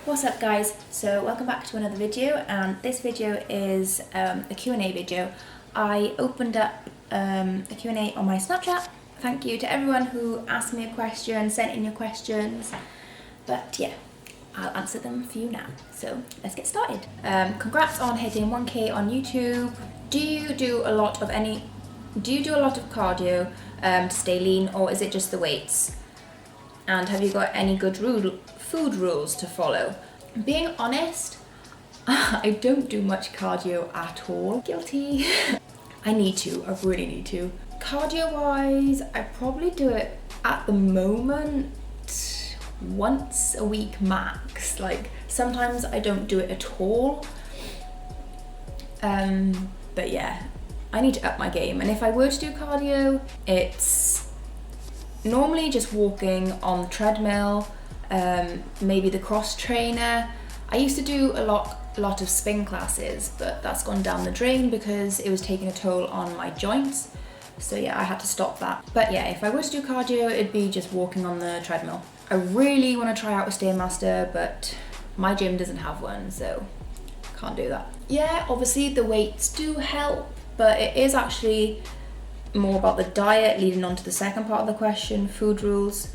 What's up guys? So welcome back to another video, and this video is a Q&A video. I opened up a Q&A on my Snapchat. Thank you to everyone who asked me a question, sent in your questions, but yeah, I'll answer them for you now. So let's get started. Congrats on hitting 1K on YouTube. Do you do a lot of cardio to stay lean, or is it just the weights? And have you got any good food rules to follow? Being honest, I don't do much cardio at all. Guilty. I need to, I really need to. Cardio wise, I probably do it at the moment once a week max. Like sometimes I don't do it at all. But yeah, I need to up my game. And if I were to do cardio, it's normally just walking on the treadmill, maybe the cross trainer. I used to do a lot of spin classes, but that's gone down the drain because it was taking a toll on my joints. So yeah, I had to stop that. But yeah, if I were to do cardio, it'd be just walking on the treadmill. I really want to try out a Stairmaster, but my gym doesn't have one, so can't do that. Yeah, obviously the weights do help, but it is actually more about the diet, leading on to the second part of the question, food rules.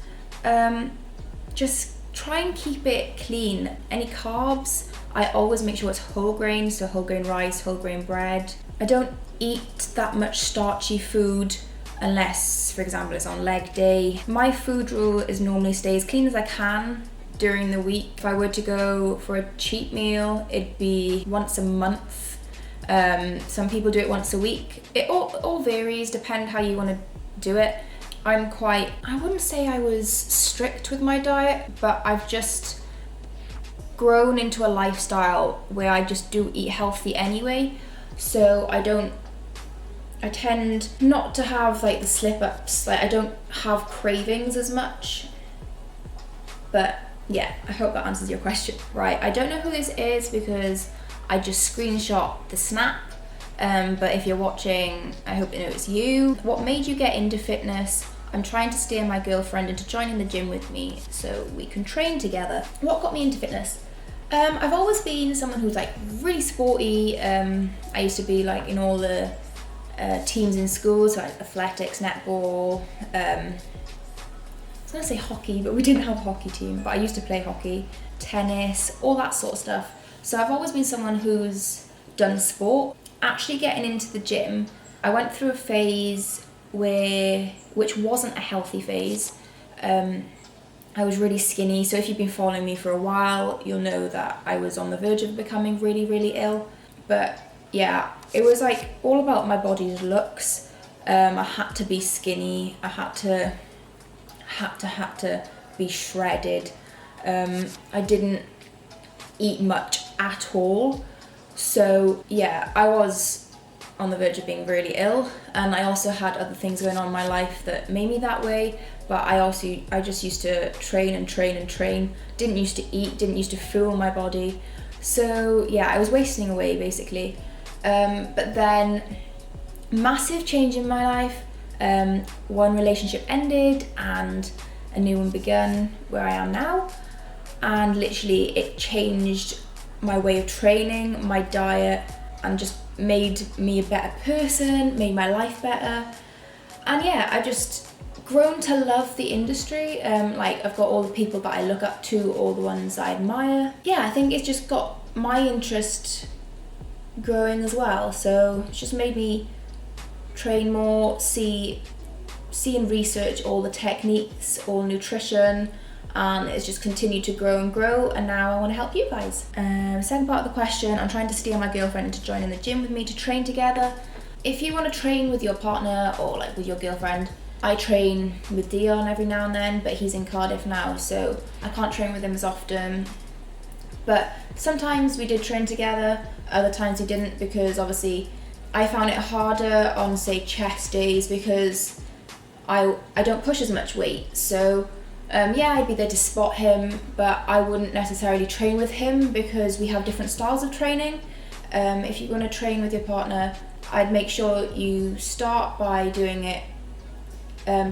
Just try and keep it clean. Any carbs, I always make sure it's whole grain, so whole grain rice, whole grain bread. I don't eat that much starchy food unless, for example, it's on leg day. My food rule is normally stay as clean as I can during the week. If I were to go for a cheat meal, it'd be once a month. Some people do it once a week. It all varies, depend how you want to do it. I wouldn't say I was strict with my diet, but I've just grown into a lifestyle where I just do eat healthy anyway. So I tend not to have like the slip-ups. Like I don't have cravings as much. But yeah, I hope that answers your question. Right, I don't know who this is because I just screenshot the snap, but if you're watching, I hope you know it's you. What made you get into fitness? I'm trying to steer my girlfriend into joining the gym with me so we can train together. What got me into fitness? I've always been someone who's like really sporty. I used to be like in all the teams in school, so like athletics, netball. I was gonna say hockey, but we didn't have a hockey team, but I used to play hockey, tennis, all that sort of stuff. So I've always been someone who's done sport. Actually getting into the gym, I went through a phase which wasn't a healthy phase. I was really skinny, so if you've been following me for a while, you'll know that I was on the verge of becoming really, really ill. But yeah, it was like all about my body's looks. I had to be skinny, I had to be shredded. I didn't eat much at all. So yeah, I was on the verge of being really ill, and I also had other things going on in my life that made me that way. But I just used to train and train and train, didn't used to eat, didn't used to fuel my body. So yeah, I was wasting away basically. But then massive change in my life. One relationship ended and a new one began where I am now, and literally it changed my way of training, my diet, and just made me a better person, made my life better. And yeah, I've just grown to love the industry. Like I've got all the people that I look up to, all the ones I admire. Yeah, I think it's just got my interest growing as well. So it's just made me train more, see and research all the techniques, all nutrition, and it's just continued to grow and grow, and now I want to help you guys. Second part of the question, I'm trying to steer my girlfriend into joining the gym with me to train together. If you want to train with your partner or like with your girlfriend, I train with Dion every now and then, but he's in Cardiff now, so I can't train with him as often. But sometimes we did train together, other times we didn't, because obviously I found it harder on say chest days because I don't push as much weight. So yeah, I'd be there to spot him, but I wouldn't necessarily train with him because we have different styles of training. If you're going to train with your partner, I'd make sure you start by doing it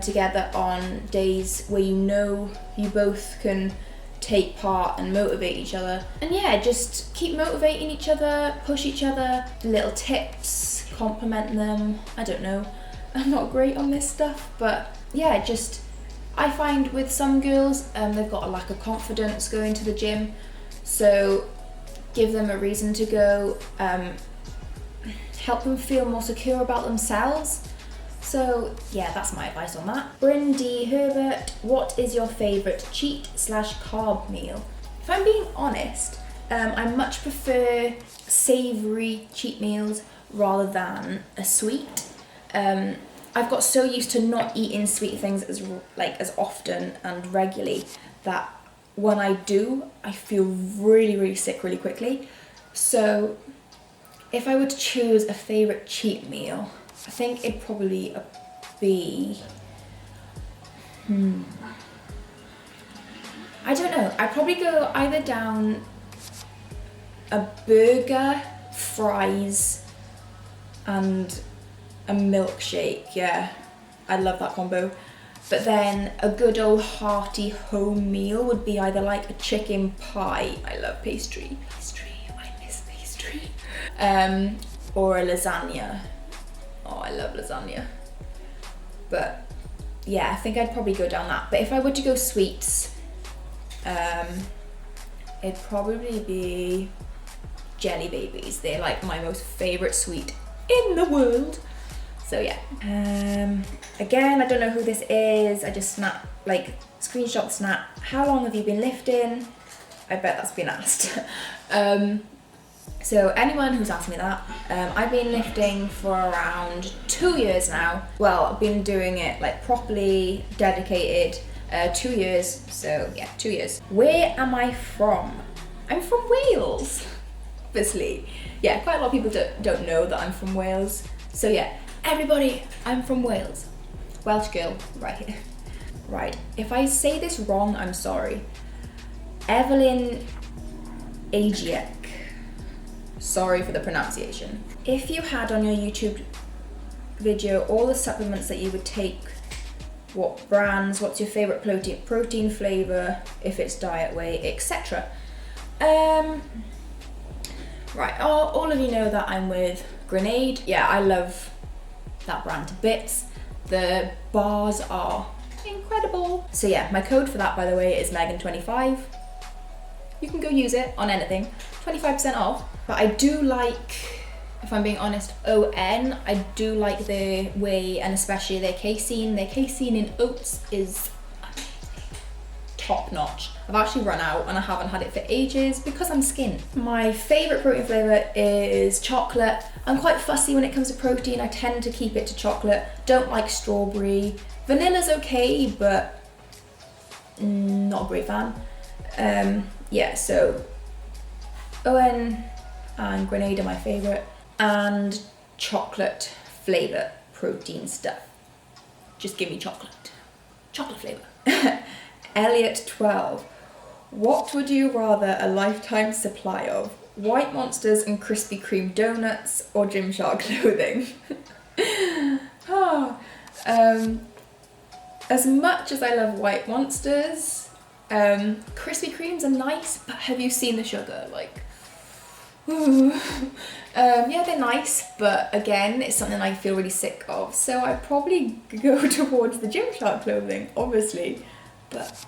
together on days where you know you both can take part and motivate each other. And yeah, just keep motivating each other, push each other, little tips, compliment them. I don't know, I'm not great on this stuff, but yeah, just I find with some girls, they've got a lack of confidence going to the gym, so give them a reason to go, help them feel more secure about themselves. So yeah, that's my advice on that. Bryn D. Herbert, what is your favourite cheat/carb meal? If I'm being honest, I much prefer savoury cheat meals rather than a sweet. I've got so used to not eating sweet things as often and regularly that when I do, I feel really, really sick really quickly. So if I were to choose a favourite cheat meal, I think it'd probably be, I don't know, I'd probably go either down a burger, fries, and a milkshake. Yeah, I love that combo. But then a good old hearty home meal would be either like a chicken pie. I love pastry. I miss pastry. Or a lasagna. Oh, I love lasagna. But yeah, I think I'd probably go down that. But if I were to go sweets, it'd probably be Jelly Babies. They're like my most favourite sweet in the world. So yeah. Again, I don't know who this is. I just screenshot the snap. How long have you been lifting? I bet that's been asked. So anyone who's asked me that, I've been lifting for around 2 years now. Well, I've been doing it like properly, dedicated, 2 years. So yeah, 2 years. Where am I from? I'm from Wales, obviously. Yeah, quite a lot of people don't know that I'm from Wales. So yeah, everybody, I'm from Wales. Welsh girl, right here. Right, if I say this wrong, I'm sorry. Evelyn Agiek. Sorry for the pronunciation. If you had on your YouTube video all the supplements that you would take, what brands, what's your favourite protein flavour, if it's diet weight, etc. Right, all of you know that I'm with Grenade. Yeah, I love that brand to bits. The bars are incredible. So yeah, my code for that, by the way, is Megan25. You can go use it on anything, 25% off. But I do like, if I'm being honest, ON. I do like their whey and especially their casein. Their casein in oats is top notch. I've actually run out and I haven't had it for ages because I'm skint. My favourite protein flavour is chocolate. I'm quite fussy when it comes to protein. I tend to keep it to chocolate. Don't like strawberry. Vanilla's okay, but not a great fan. Yeah, so ON and Grenade are my favourite, and chocolate flavour protein stuff. Just give me chocolate flavour. Elliot 12. What would you rather a lifetime supply of? White Monsters and Krispy Kreme donuts or GYMSHARK clothing? As much as I love White Monsters, Krispy Kremes are nice, but have you seen the sugar? Yeah, they're nice, but again, it's something I feel really sick of. So I'd probably go towards the GYMSHARK clothing, obviously. But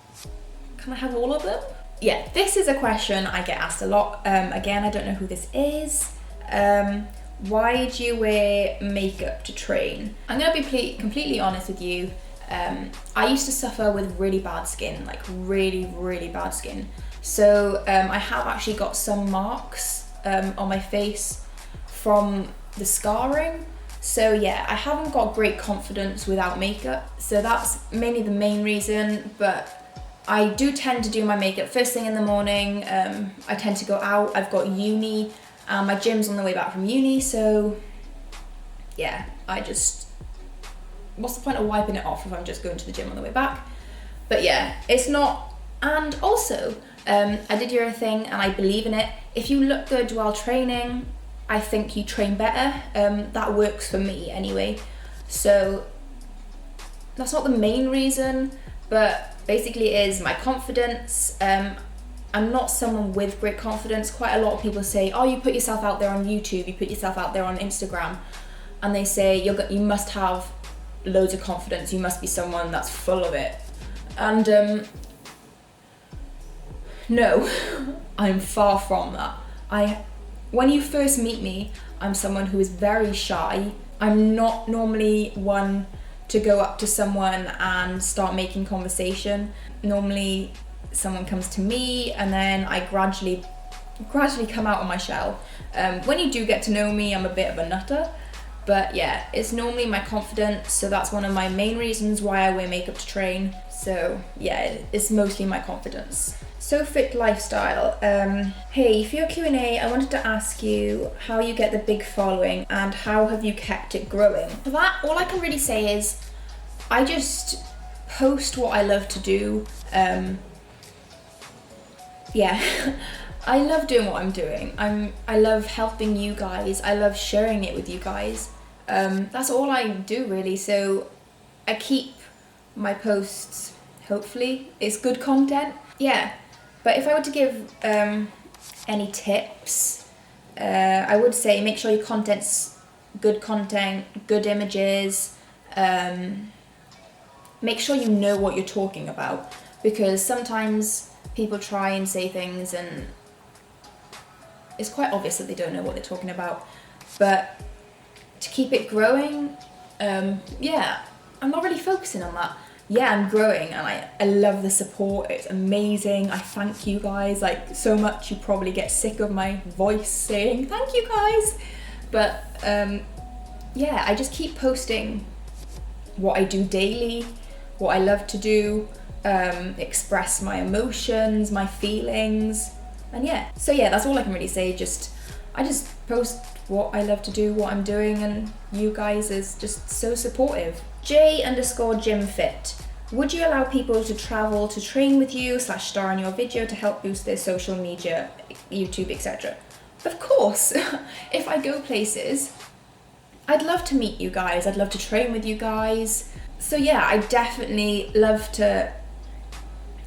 can I have all of them? Yeah, this is a question I get asked a lot. Again, I don't know who this is. Why do you wear makeup to train? I'm gonna be completely honest with you. I used to suffer with really bad skin, like really, really bad skin. So I have actually got some marks on my face from the scarring. So yeah, I haven't got great confidence without makeup. So that's mainly the main reason, but I do tend to do my makeup first thing in the morning. I tend to go out, I've got uni, and my gym's on the way back from uni, so yeah, what's the point of wiping it off if I'm just going to the gym on the way back? But yeah, it's not, and also, I did hear a thing and I believe in it. If you look good while training, I think you train better. That works for me anyway. So that's not the main reason, but Basically is my confidence. I'm not someone with great confidence. Quite a lot of people say, oh, you put yourself out there on YouTube, you put yourself out there on Instagram, and they say you must have loads of confidence, you must be someone that's full of it. And no, I'm far from that. When you first meet me, I'm someone who is very shy. I'm not normally one to go up to someone and start making conversation. Normally someone comes to me and then I gradually come out of my shell. When you do get to know me, I'm a bit of a nutter, but yeah, it's normally my confidence, so that's one of my main reasons why I wear makeup to train. So yeah, it's mostly my confidence. So fit lifestyle. Hey, for your Q&A, I wanted to ask you how you get the big following and how have you kept it growing? For that, all I can really say is I just post what I love to do. Yeah, I love doing what I'm doing. I love helping you guys. I love sharing it with you guys. That's all I do really. So I keep my posts, hopefully it's good content. Yeah, but if I were to give any tips, I would say make sure your content's good content, good images. Make sure you know what you're talking about, because sometimes people try and say things and it's quite obvious that they don't know what they're talking about. But to keep it growing, yeah, I'm not really focusing on that. Yeah, I'm growing and I love the support. It's amazing. I thank you guys like so much. You probably get sick of my voice saying thank you guys. But yeah, I just keep posting what I do daily, what I love to do, express my emotions, my feelings, and yeah. So yeah, that's all I can really say. I just post what I love to do, what I'm doing, and you guys is just so supportive. J_GymFit. Would you allow people to travel to train with you / star in your video to help boost their social media, YouTube, etc.? Of course. If I go places, I'd love to meet you guys. I'd love to train with you guys. So yeah, I definitely love to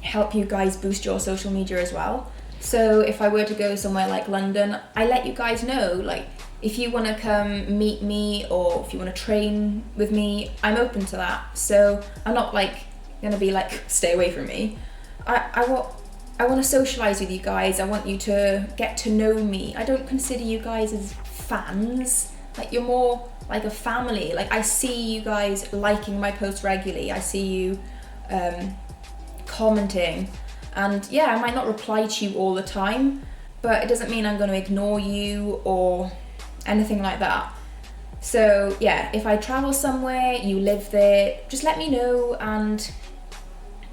help you guys boost your social media as well. So if I were to go somewhere like London, I let you guys know, like, if you want to come meet me or if you want to train with me, I'm open to that. So I'm not like gonna be like, stay away from me. I want to socialize with you guys. I want you to get to know me. I don't consider you guys as fans. Like, you're more like a family. Like, I see you guys liking my posts regularly. I see you commenting, and yeah, I might not reply to you all the time, but it doesn't mean I'm going to ignore you or anything like that. So yeah, if I travel somewhere, you live there, just let me know, and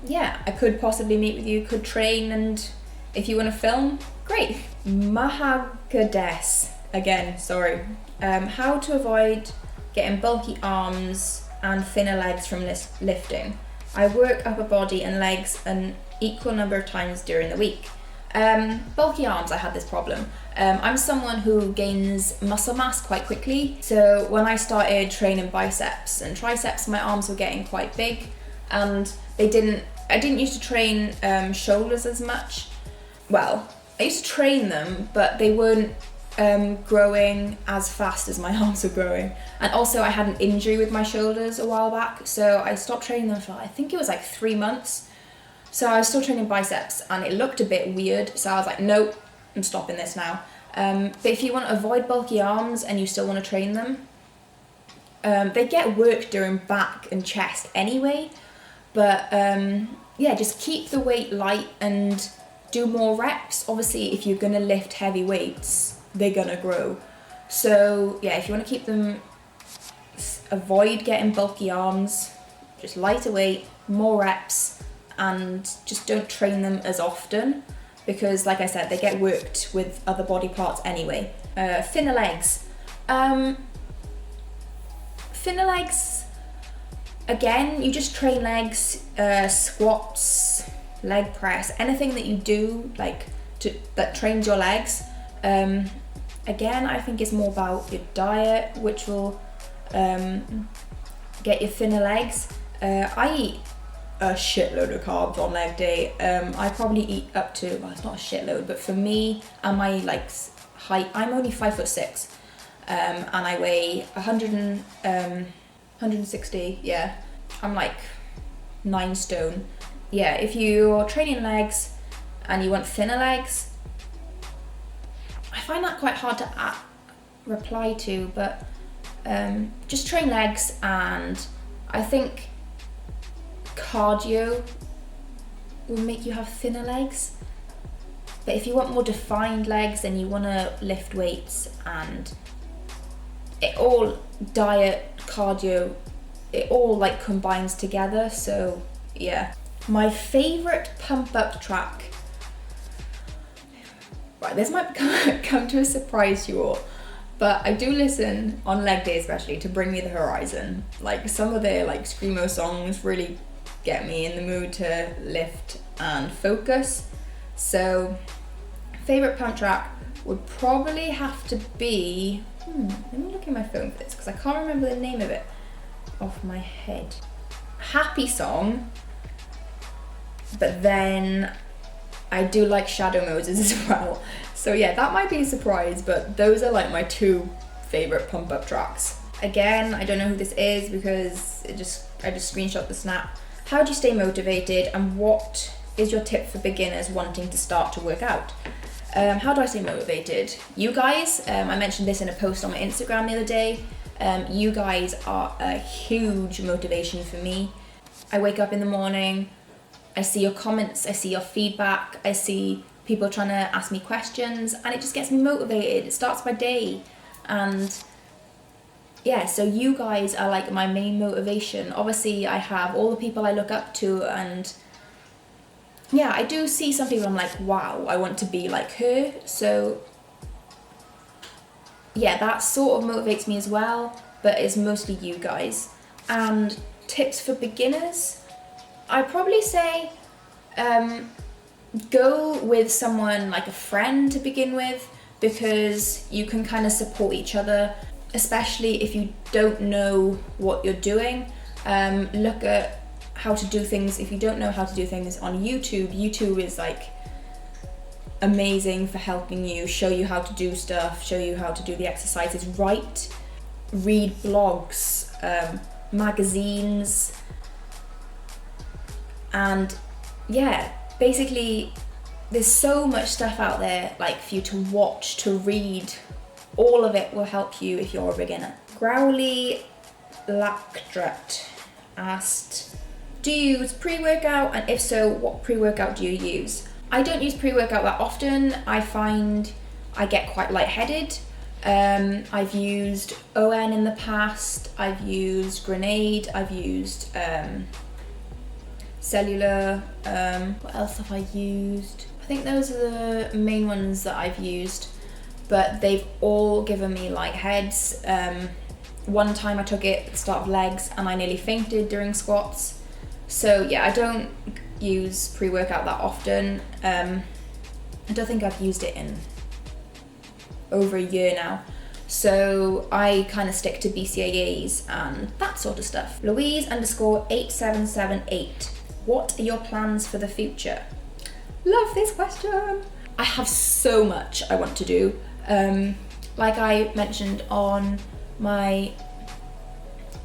yeah, I could possibly meet with you, could train, and if you want to film, great. Mahagades, again, sorry. How to avoid getting bulky arms and thinner legs from lifting. I work upper body and legs an equal number of times during the week. Bulky arms, I had this problem. I'm someone who gains muscle mass quite quickly. So when I started training biceps and triceps, my arms were getting quite big, and I didn't used to train shoulders as much. Well, I used to train them, but they weren't growing as fast as my arms were growing. And also I had an injury with my shoulders a while back, so I stopped training them for, I think it was like 3 months. So I was still training biceps and it looked a bit weird, so I was like, nope, I'm stopping this now. But if you want to avoid bulky arms and you still want to train them, they get work during back and chest anyway, but yeah, just keep the weight light and do more reps. Obviously, if you're going to lift heavy weights, they're going to grow. So yeah, if you want to keep them, avoid getting bulky arms, just lighter weight, more reps, and just don't train them as often, because like I said, they get worked with other body parts anyway. Thinner legs. Thinner legs, again, you just train legs, squats, leg press, anything that you do like that trains your legs. Again, I think it's more about your diet, which will get you thinner legs. I eat a shitload of carbs on leg day. I probably eat up to, well, it's not a shitload, but for me and my like height, I'm only 5'6", and I weigh 160. Yeah, I'm like 9 stone. Yeah, if you're training legs and you want thinner legs, I find that quite hard to reply to, but just train legs, and I think cardio will make you have thinner legs. But if you want more defined legs and you want to lift weights, and it all, diet, cardio, it all like combines together. So yeah, my favorite pump up track, right, this might come to a surprise to you all, but I do listen on leg day especially to Bring Me the Horizon. Like some of their like screamo songs really get me in the mood to lift and focus. So favorite pump track would probably have to be, let me look at my phone for this because I can't remember the name of it off my head. Happy Song, but then I do like Shadow Moses as well. So yeah, that might be a surprise, but those are like my 2 favorite pump up tracks. Again, I don't know who this is because I just screenshot the snap. How do you stay motivated, and what is your tip for beginners wanting to start to work out? How do I stay motivated? You guys, I mentioned this in a post on my Instagram the other day. You guys are a huge motivation for me. I wake up in the morning, I see your comments, I see your feedback, I see people trying to ask me questions, and it just gets me motivated. It starts my day. And yeah, so you guys are like my main motivation. Obviously I have all the people I look up to, and yeah, I do see some people I'm like, wow, I want to be like her. So yeah, that sort of motivates me as well, but it's mostly you guys. And tips for beginners, I'd probably say go with someone like a friend to begin with, because you can kind of support each other, especially if you don't know what you're doing. Look at how to do things. If you don't know how to do things on YouTube, YouTube is like amazing for helping you, show you how to do stuff, show you how to do the exercises right. Read blogs, magazines, and yeah, basically there's so much stuff out there like for you to watch, to read. All of it will help you if you're a beginner. Growly Lactrat asked, do you use pre-workout, and if so, what pre-workout do you use? I don't use pre-workout that often. I find I get quite lightheaded. I've used ON in the past, I've used Grenade, I've used Cellular, what else have I used? I think those are the main ones that I've used, but they've all given me lightheads. One time I took it at the start of legs and I nearly fainted during squats. So yeah, I don't use pre-workout that often. I don't think I've used it in over a year now. So I kind of stick to BCAAs and that sort of stuff. Louise_8778. What are your plans for the future? Love this question. I have so much I want to do. Like I mentioned on my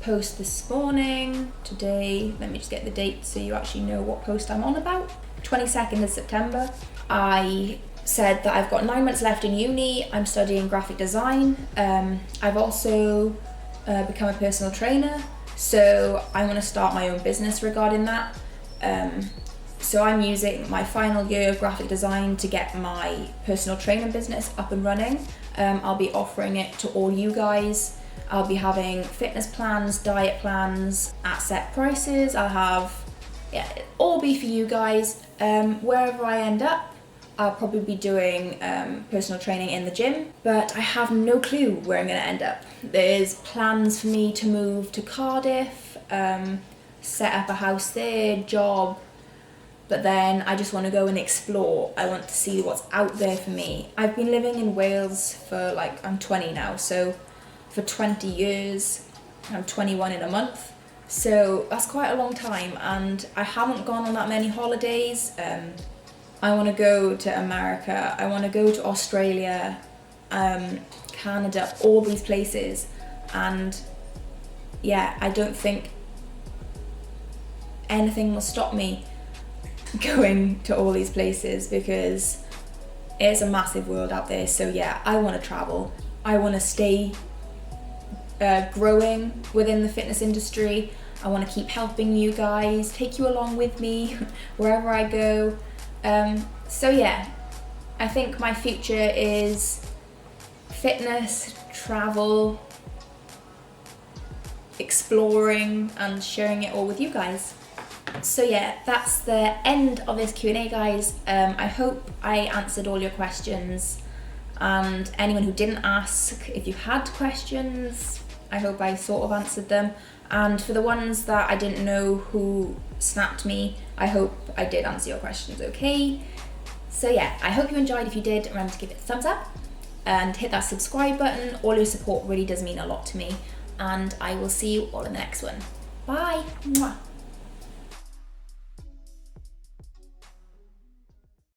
post this morning, today, let me just get the date so you actually know what post I'm on about. 22nd of September. I said that I've got 9 months left in uni. I'm studying graphic design. I've also become a personal trainer, so I want to start my own business regarding that. So I'm using my final year of graphic design to get my personal training business up and running. I'll be offering it to all you guys. I'll be having fitness plans, diet plans at set prices. I'll have, yeah, it'll all be for you guys. Wherever I end up, I'll probably be doing personal training in the gym, but I have no clue where I'm gonna end up. There's plans for me to move to Cardiff, set up a house there, job, but then I just want to go and explore. I want to see what's out there for me. I've been living in Wales for I'm 20 now, so for 20 years, I'm 21 in a month. So that's quite a long time, and I haven't gone on that many holidays. I want to go to America, I want to go to Australia, Canada, all these places, and yeah, I don't think anything will stop me going to all these places because it's a massive world out there. So yeah, I want to travel. I want to stay growing within the fitness industry. I want to keep helping you guys, take you along with me wherever I go. So yeah, I think my future is fitness, travel, exploring, and sharing it all with you guys. So yeah, that's the end of this Q&A, guys. I hope I answered all your questions, and anyone who didn't ask, if you had questions, I hope I sort of answered them. And for the ones that I didn't know who snapped me, I hope I did answer your questions okay. So yeah, I hope you enjoyed. If you did, remember to give it a thumbs up and hit that subscribe button. All your support really does mean a lot to me, and I will see you all in the next one. Bye. Mwah.